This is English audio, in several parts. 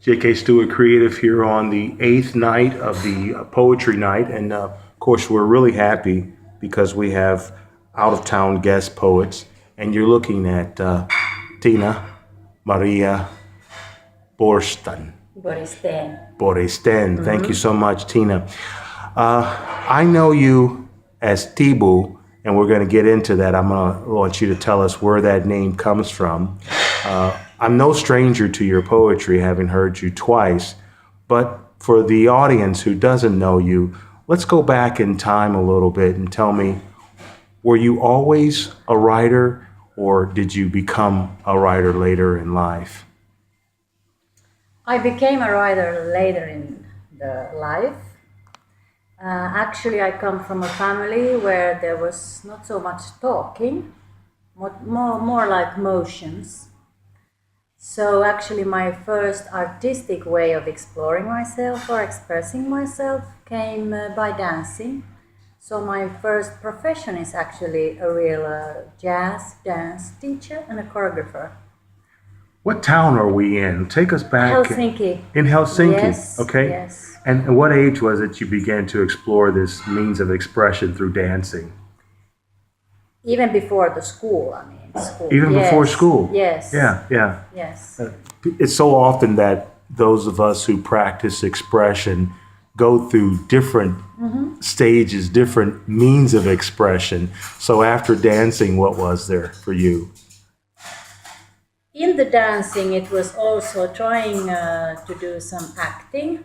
JK Stewart Creative here on the 8th night of the Poetry Night. And of course, we're really happy because we have out-of-town guest poets. And you're looking at Tina Maria Borgstèn. Borgstèn. Thank you so much, Tina. I know you as Tibu, and we're going to get into that. I'm going to want you to tell us where that name comes from. I'm no stranger to your poetry, having heard you twice, but for the audience who doesn't know you, let's go back in time a little bit and tell me, were you always a writer, or did you become a writer later in life? I became a writer later in the life. Actually, I come from a family where there was not so much talking, more like motions. So actually my first artistic way of exploring myself or expressing myself came by dancing. So my first profession is actually a real jazz dance teacher and a choreographer. What town are we in? Take us back. Helsinki. In Helsinki, Yes, okay? yes. And at what age was it you began to explore this means of expression through dancing? Even before the school, I mean. School. Even before school? Yes. Yeah. Yes. It's so often that those of us who practice expression go through different stages, different means of expression. So after dancing, what was there for you? In the dancing, it was also trying to do some acting.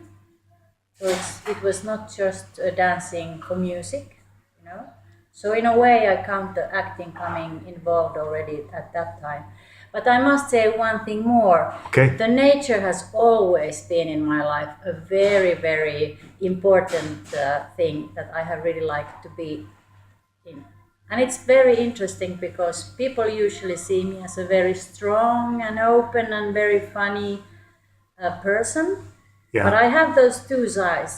So it was not just dancing for music, you know. So in a way, I count the acting coming involved already at that time. But I must say one thing more. Okay. The nature has always been in my life a very, very important thing that I have really liked to be in. And it's very interesting because people usually see me as a very strong and open and very funny person. Yeah. But I have those two sides.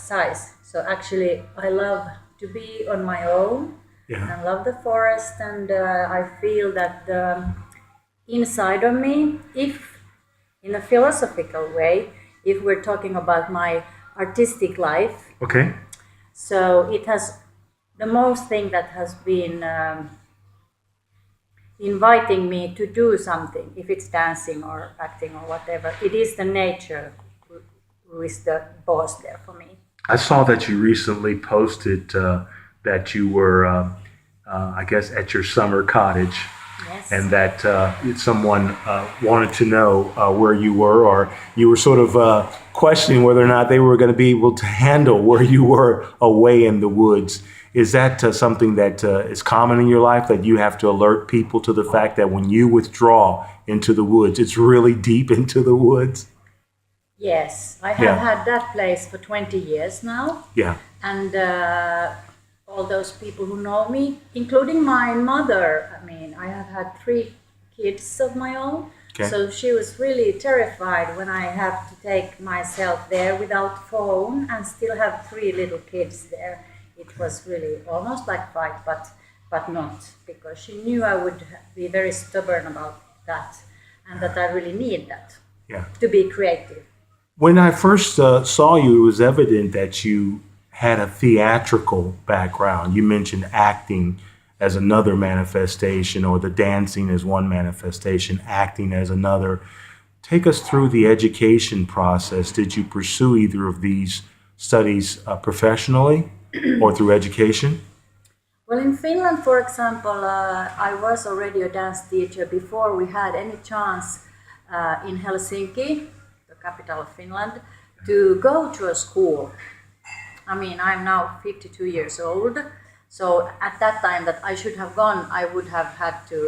So actually, I love to be on my own. Yeah. I love the forest, and I feel that inside of me, if in a philosophical way, if we're talking about my artistic life, Okay. so it has the most thing that has been inviting me to do something, if it's dancing or acting or whatever, it is the nature who is the boss there for me. I saw that you recently posted that you were, I guess, at your summer cottage. Yes. And that someone wanted to know where you were, or you were sort of questioning whether or not they were going to be able to handle where you were away in the woods. Is that something that is common in your life, that you have to alert people to the fact that when you withdraw into the woods, it's really deep into the woods? Yes, I have had that place for 20 years now. Yeah. And all those people who know me, including my mother, I mean, I have had 3 kids of my own. Okay. So she was really terrified when I have to take myself there without phone and still have 3 little kids there. It was really almost like fight, but not, because she knew I would be very stubborn about that and that I really need that to be creative. When I first saw you, it was evident that you had a theatrical background. You mentioned acting as another manifestation, or the dancing as one manifestation, acting as another. Take us through the education process. Did you pursue either of these studies professionally or through education? Well, in Finland, for example, I was already a dance teacher before we had any chance in Helsinki, the capital of Finland, to go to a school. I mean, I'm now 52 years old, so at that time that I should have gone, I would have had to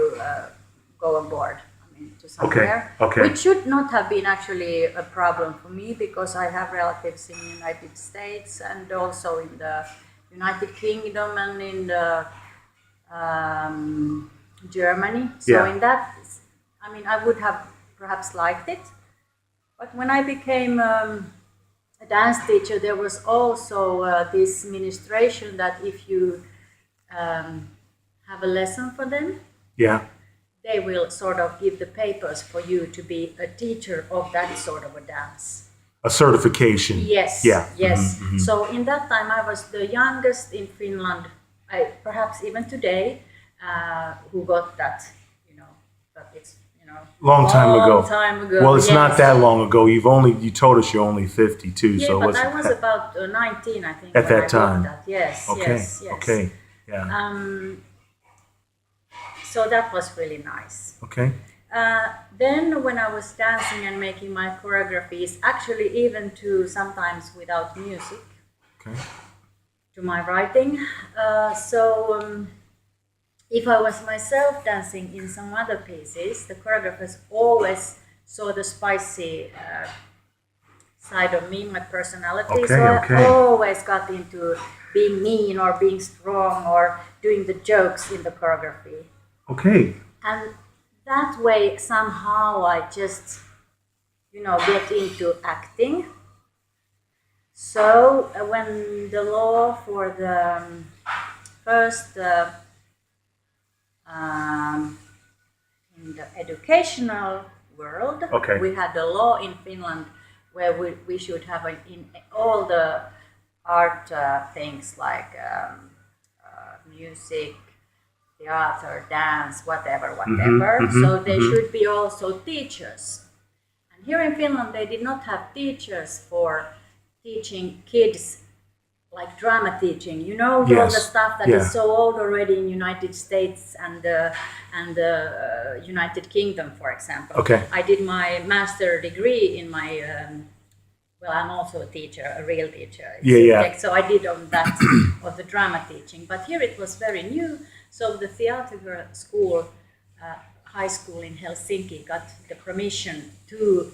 go on board, I mean, to somewhere. Okay. Which should not have been actually a problem for me, because I have relatives in the United States and also in the United Kingdom and in the Germany. So in that, I mean, I would have perhaps liked it. But when I became a dance teacher, there was also this ministration that if you have a lesson for them, they will sort of give the papers for you to be a teacher of that sort of a dance. A certification. Yes, Yeah. yes. So in that time, I was the youngest in Finland, perhaps even today, who got that. But it's Long time ago. time ago. Well, it's yes. not that long ago. You told us you're only 52. Yeah, so but what's I was about 19, I think, at when that I time? got that. Yes, Okay. yes, yes. Okay. Yeah. So that was really nice. Okay. Then when I was dancing and making my choreographies, actually even to sometimes without music, Okay. to my writing. If I was myself dancing in some other pieces, the choreographers always saw the spicy side of me, my personality. Okay, so okay. I always got into being mean or being strong or doing the jokes in the choreography. Okay. And that way, somehow, I just, get into acting. So when the law for the first in the educational world, Okay. we had a law in Finland where we should have in all the art things like music, theater, dance, whatever. So they should be also teachers. And here in Finland, they did not have teachers for teaching kids, like drama teaching. All the stuff that is so old already in United States and the United Kingdom, for example. Okay. I did my master degree in my. I'm also a teacher, a real teacher. So I did on that of the drama teaching. But here it was very new. So the theater school, high school in Helsinki, got the permission to,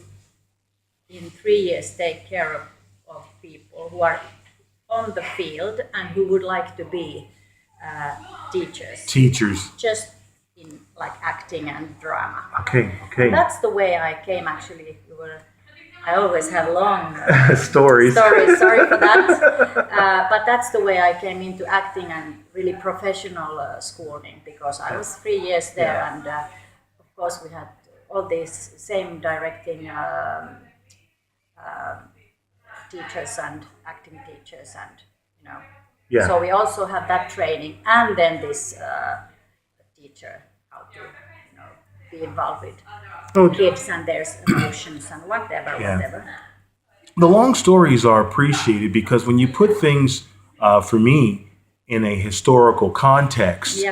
in 3 years, take care of people who are on the field and who would like to be teachers. Teachers. Just in like acting and drama. Okay. Okay. And that's the way I came actually. I always have long stories. Sorry for that. But that's the way I came into acting and really professional schooling, because I was 3 years there, and of course we had all these same directing teachers and acting teachers, and so we also have that training, and then this teacher how to be involved with kids and their emotions and whatever. The long stories are appreciated because when you put things, for me, in a historical context,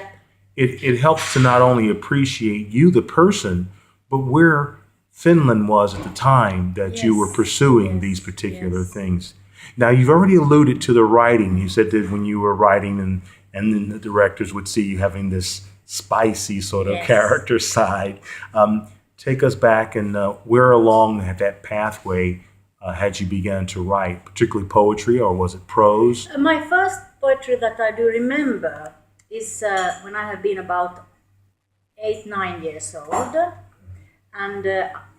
it helps to not only appreciate you, the person, but where Finland was at the time that you were pursuing these particular things. Now, you've already alluded to the writing. You said that when you were writing and then the directors would see you having this spicy sort of character side. Take us back, and where along that pathway had you begun to write, particularly poetry, or was it prose? My first poetry that I do remember is when I have been about 8-9 years old. And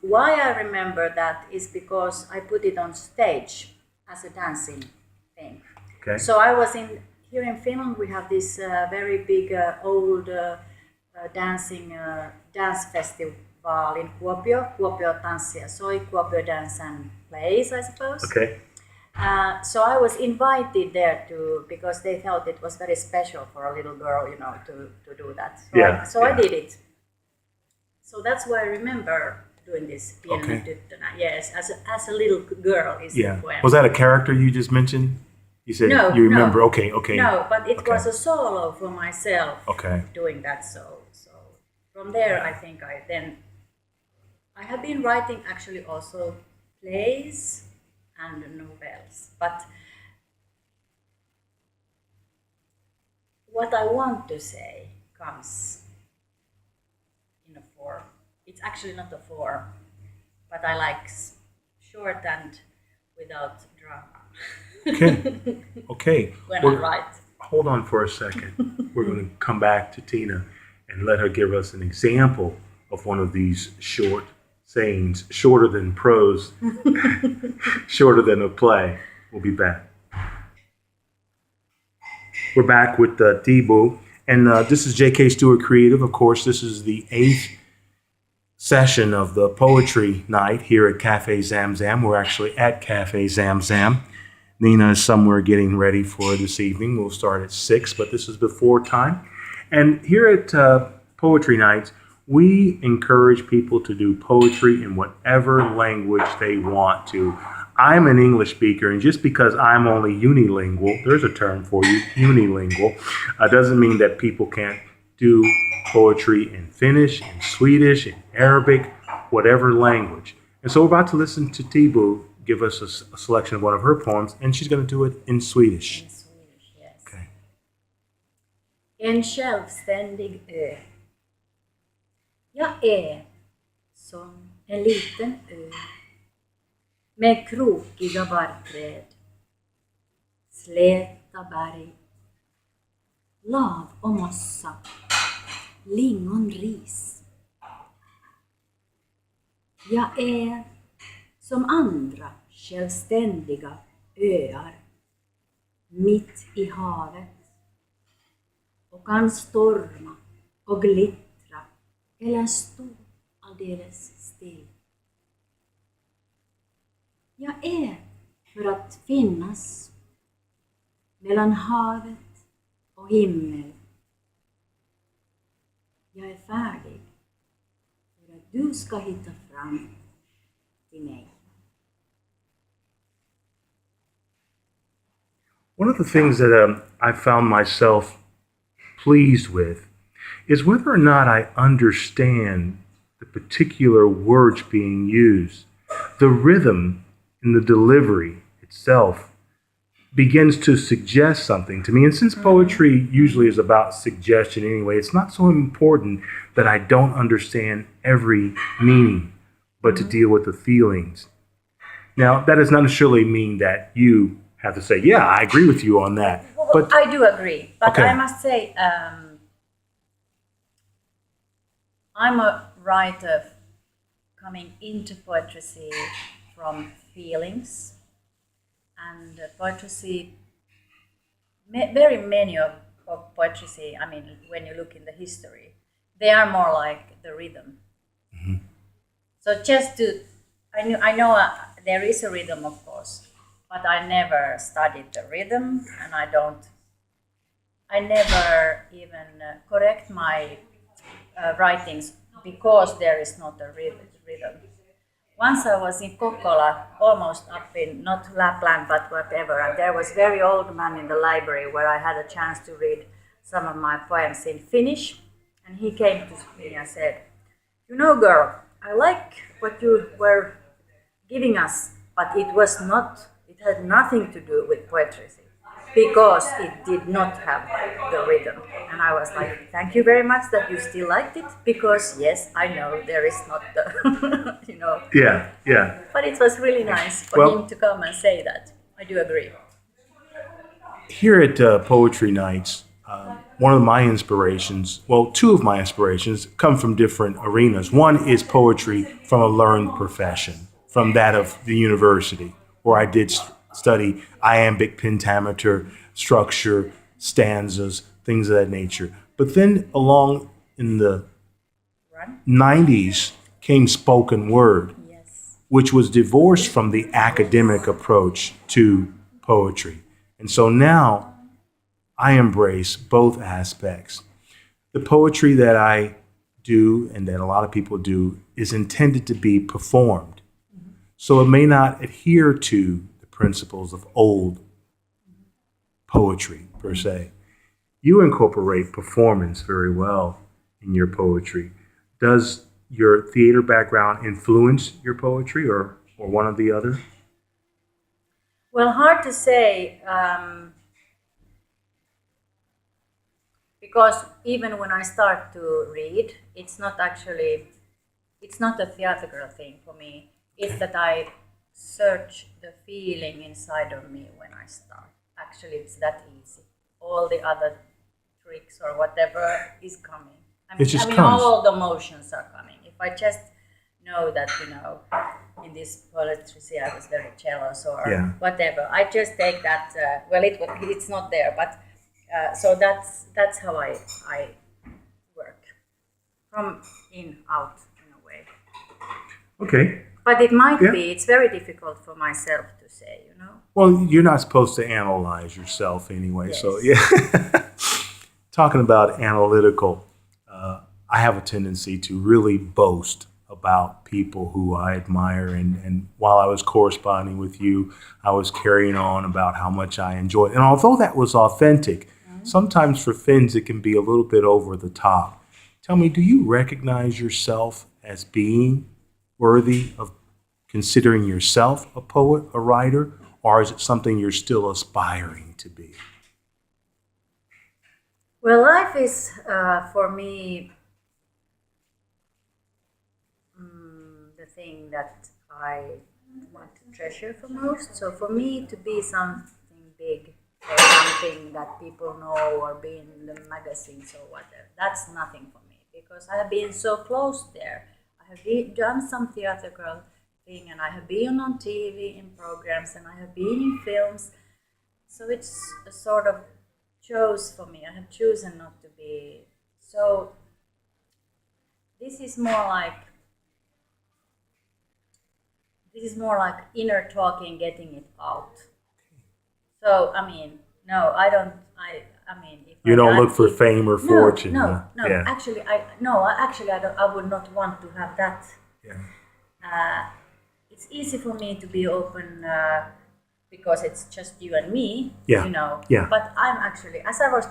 why I remember that is because I put it on stage as a dancing thing. Okay. So I was here in Finland, we have this very big old dance festival in Kuopio Tanssia Soi, Kuopio Dance and Plays, I suppose. Okay. So I was invited there because they thought it was very special for a little girl, to do that. So I did it. So that's why I remember doing this. Okay. Yes, as a little girl is the poem. Was that a character you just mentioned? You said you remember. No. Okay. No, but it was a solo for myself. Okay. Doing that. So from there, I think I have been writing actually also plays and novels. But what I want to say comes in a form. It's actually not a form, but I like short and without drama. Okay. When I write. Hold on for a second. We're going to come back to Tina and let her give us an example of one of these short sayings, shorter than prose, shorter than a play. We'll be back. We're back with Tibu, and this is JK Stewart Creative. Of course, this is the 8th session of the poetry night here at Cafe ZamZam. We're actually at Cafe ZamZam. Nina is somewhere getting ready for this evening. We'll start at 6, but this is before time. And here at Poetry Nights, we encourage people to do poetry in whatever language they want to. I'm an English speaker, and just because I'm only unilingual, there's a term for you, unilingual, doesn't mean that people can't do poetry in Finnish, in Swedish, in Arabic, whatever language. And so we're about to listen to Tibu give us a selection of one of her poems, and she's going to do it in Swedish. In Swedish, yes. Okay. En självständig ö. Jag är som en liten ö med krokiga barrträd, släta berg, lav och mossa, lingonris. Jag är som andra självständiga öar mitt i havet och kan storma och glittra eller stå alldeles still. Jag är för att finnas mellan havet och himmel. Jag är färdig för att du ska hitta fram till mig. One of the things that I found myself pleased with is whether or not I understand the particular words being used. The rhythm in the delivery itself begins to suggest something to me. And since poetry usually is about suggestion anyway, it's not so important that I don't understand every meaning, but to deal with the feelings. Now, that does not necessarily mean that you have to say, yeah, I agree with you on that. Well, But I do agree, but Okay. I must say, I'm a writer coming into poetry from feelings, and poetry, very many of poetry, I mean, when you look in the history, they are more like the rhythm. Mm-hmm. So I know there is a rhythm, of course, but I never studied the rhythm, and I never even correct my writings because there is not a rhythm. Once I was in Kokkola, almost up in, not Lapland, but whatever, and there was a very old man in the library where I had a chance to read some of my poems in Finnish, and he came to me and said, "You know, girl, I like what you were giving us, but it had nothing to do with poetry, because it did not have the rhythm." And I was like, thank you very much that you still liked it, because yes, I know there is not the, yeah. But it was really nice for him to come and say that. I do agree. Here at Poetry Nights, one of my inspirations, well, two of my inspirations come from different arenas. One is poetry from a learned profession, from that of the university, where I did study iambic pentameter, structure, stanzas, things of that nature. But then along in the 90s came spoken word, Yes. which was divorced from the academic approach to poetry. And so now I embrace both aspects. The poetry that I do and that a lot of people do is intended to be performed. So it may not adhere to the principles of old poetry per se. You incorporate performance very well in your poetry. Does your theater background influence your poetry or one or the other? Well, hard to say, because even when I start to read, it's not a theatrical thing for me. It's that I search the feeling inside of me when I start. Actually, it's that easy. All the other tricks or whatever is coming. It just comes. All the emotions are coming. If I just know that, in this poetry, I was very jealous or whatever, I just take that. It's not there, but so that's how I work from in out in a way. Okay. But it might Yeah. be. It's very difficult for myself to say, you know. Well, you're not supposed to analyze yourself anyway. So, Yes. yeah. Talking about analytical, I have a tendency to really boast about people who I admire. And while I was corresponding with you, I was carrying on about how much I enjoyed. And although that was authentic, sometimes for Finns, it can be a little bit over the top. Tell me, do you recognize yourself as being worthy of considering yourself a poet, a writer, or is it something you're still aspiring to be? Well, life is for me the thing that I want to treasure for most. So for me to be something big or something that people know or be in the magazines or whatever, that's nothing for me because I have been so close there. I have done some theatrical thing and I have been on TV in programs and I have been in films. So it's a sort of chose for me. I have chosen not to be. So this is more like inner talking, getting it out. So I mean, no, I don't. I mean, if You I don't look dance for it- fame or fortune. No, huh? no, no. Yeah. Actually, I don't. I would not want to have that. Yeah. It's easy for me to be open because it's just you and me. Yeah, You know. yeah. But I'm actually, as I was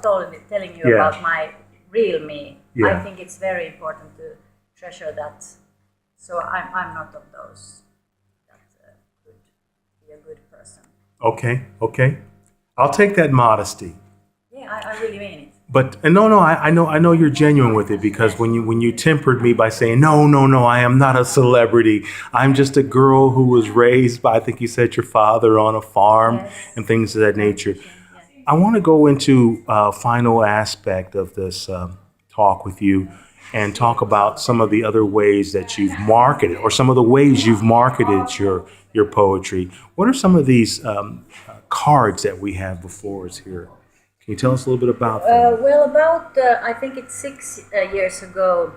telling you Yeah. about my real me. Yeah. I think it's very important to treasure that. So I'm not of those that could be a good person. Okay. Okay. I'll take that modesty. Yeah, I really mean it. But and no, I know you're genuine with it because when you tempered me by saying no, I am not a celebrity. I'm just a girl who was raised by, I think you said, your father on a farm Yes. and things of that nature. Yeah. I want to go into a final aspect of this talk with you and talk about some of the other ways that you've marketed or some of the ways you've marketed your poetry. What are some of these cards that we have before us here? Can you tell us a little bit about them? Well, about I think it's 6 years ago,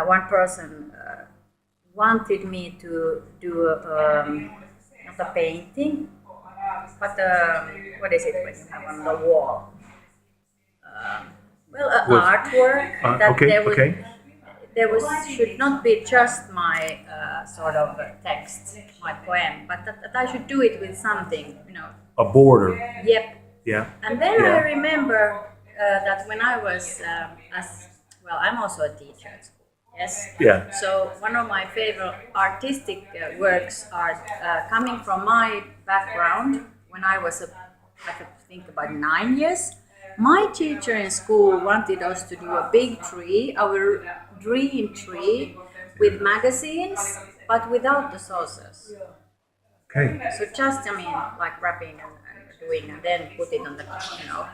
one person wanted me to do not a painting, but what is it when you have on the wall? Well, an Was- artwork that okay, okay. there was should not be just my sort of text, my poem, but that I should do it with something, you know. A border. Yep. Yeah. And then Yeah. I remember that when I was, I'm also a teacher at school, yes? Yeah. So one of my favorite artistic works are coming from my background when I was, I could think about 9 years. My teacher in school wanted us to do a big tree, our dream tree, with magazines, but without the saucers. Okay. So just, I mean, like wrapping and doing and then put it on the, you know.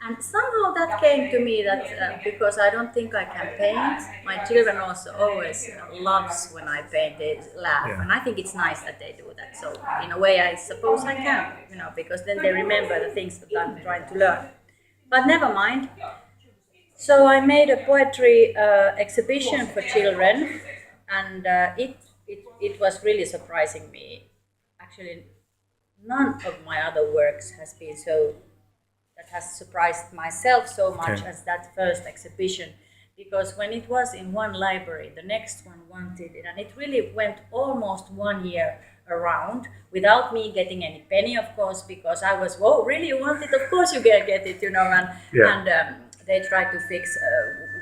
And somehow that came to me that because I don't think I can paint, my children also always loves when I paint, they laugh. Yeah. And I think it's nice that they do that. So in a way, I suppose I can, you know, because then they remember the things that I'm trying to learn. But never mind. So I made a poetry exhibition for children and it was really surprising me. Actually, none of my other works has been so that has surprised myself so much Okay. as that first exhibition, because when it was in one library, the next one wanted it, and it really went almost 1 year around without me getting any penny, of course, because I was, whoa, really, you want it? Of course you can get it, you know, and they tried to fix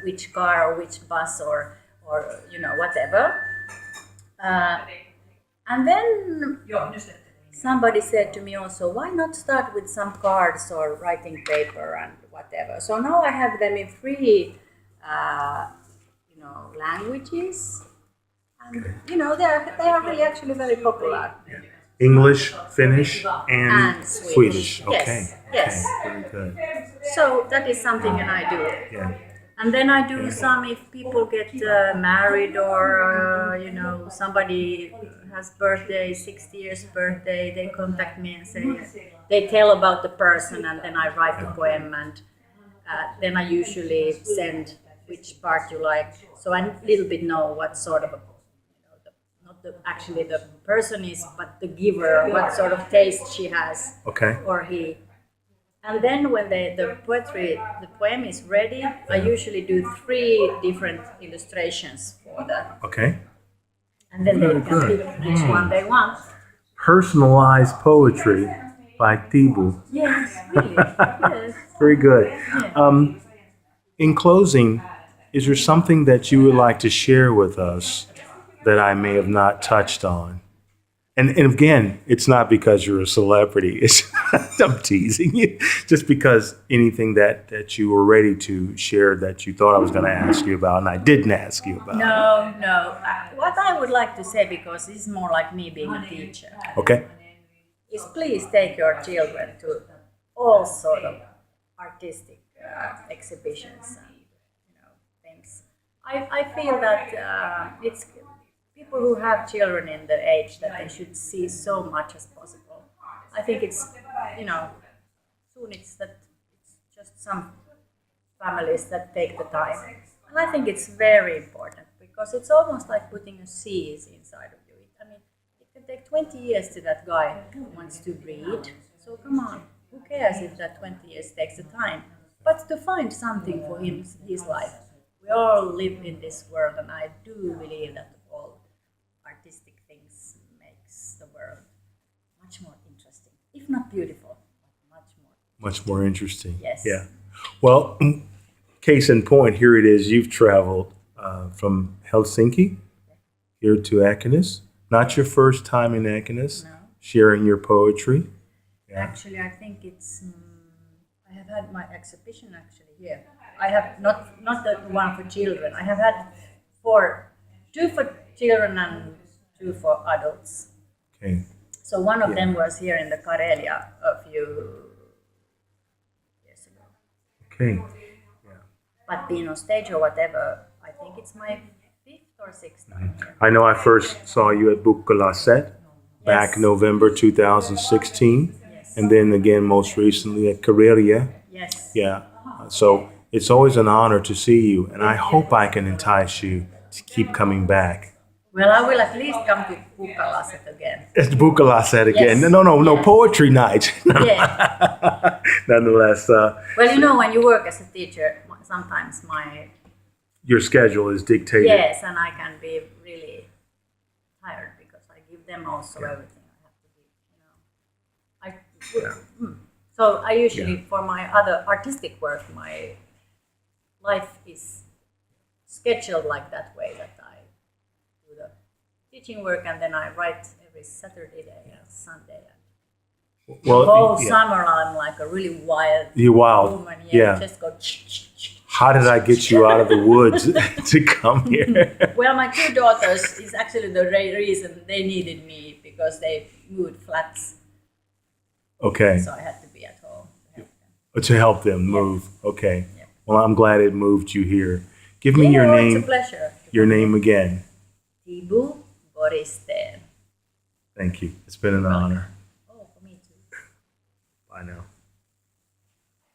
which car or which bus or you know, whatever. And then somebody said to me also, why not start with some cards or writing paper and whatever. So now I have them in 3, you know, languages, and you know they are really actually very popular. English, Finnish, and And Swedish. Swedish. Okay. Yes, Okay. Very good. So that is something that I do. Yeah. And then I do some if people get married or, you know, somebody has birthday, 60 years birthday, they contact me and say, they tell about the person and then I write the poem and then I usually send which part you like. So I a little bit know what sort of a not actually the person is, but the giver, what sort of taste she has, Okay. or he. And then when the poem is ready, I usually do 3 different illustrations for that, Okay. and then they Very can good. pick which one they want. Personalized poetry by Tibu. Yes, really. Yes. Very good. Yeah. In closing, is there something that you would like to share with us that I may have not touched on? And again, it's not because you're a celebrity. It's I'm teasing you. Just because anything that you were ready to share that you thought I was going to ask you about and I didn't ask you about. No. What I would like to say, because this is more like me being a teacher, Okay. is please take your children to all sort of artistic exhibitions and things. I feel that it's people who have children in the age that they should see so much as possible. I think it's soon it's just some families that take the time, and I think it's very important because it's almost like putting a seed inside of you. I mean, it can take 20 years to that guy who wants to read. So come on, who cares if that 20 years takes the time? But to find something for his life. We all live in this world, and I do believe that all artistic things makes the world much more interesting, if not beautiful, but much more. Much more interesting. Yes. Yeah. Well, case in point, here it is. You've traveled from Helsinki here to Akenes. Not your first time in Akenes, No. sharing your poetry. Yeah. Actually, I think it's. I have had my exhibition actually here. I have not the one for children. I have had 2 for children and 2 for adults. Okay. So one of them was here in the Karelia a few years ago. Okay. But being on stage or whatever, I think it's my 5th or 6th time here. I know I first saw you at Bukkalaset back Yes. November 2016, Yes. and then again most recently at Karelia. Yes. Yeah. So it's always an honor to see you, and I hope I can entice you to keep coming back. Well, I will at least come to Bukkalaset again. It's Bukkalaset again. Yes. No, Yeah. poetry night. Yeah. Nonetheless, Well, when you work as a teacher, sometimes your schedule is dictated. yes, and I can be really tired because I give them also everything I have to give. So I usually, for my other artistic work, my life is scheduled like that way that I do the teaching work and then I write every Saturday and Sunday. Well, The whole yeah. summer I'm like a really wild You're wild. woman. Yeah. Just go. How did I get you out of the woods to come here? Well, my 2 daughters is actually the reason they needed me because they moved flats, Okay. so I had to be at home to help them. To help them move. Okay. Yeah. Well, I'm glad it moved you here. Give me your It's a name. pleasure. Your name again. Tibu Borgstèn. Thank you. It's been an honor. Oh, for me too. Bye now.